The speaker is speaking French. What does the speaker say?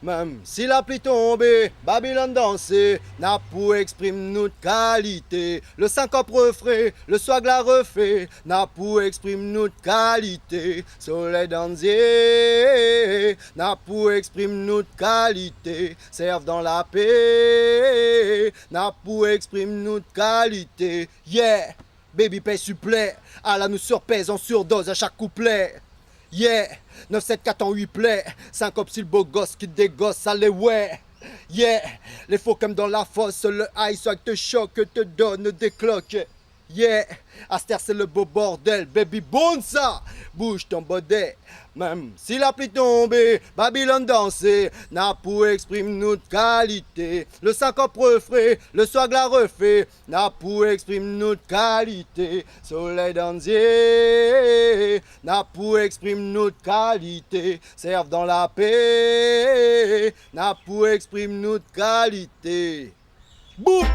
Même si la pluie tombée, Babylone dansait, n'a pour exprime notre qualité. Le syncope refait, le swag la refait, n'a pour exprime notre qualité. Soleil dansé, n'a pour exprime notre qualité. Serve dans la paix, n'a pour exprime notre qualité. Yeah, baby paye supplet, à la nous surpèse en surdose à chaque couplet. Yeah, 974 en 8 plaies, syncope si le beau gosse qui dégosse, allez ouais. Yeah, les faux comme dans la fosse, le high swag te choque, te donne des cloques. Yeah, Aster c'est le beau bordel, baby bon ça, bouge ton baudet. Même si la pluie tombée, Babylone dansait, n'a pour exprime notre qualité. Le syncope refait, le swag la refait, n'a pour exprime notre qualité. Soleil dansé, n'a pour exprime notre qualité. Serve dans la paix, n'a pour exprime notre qualité. Boum!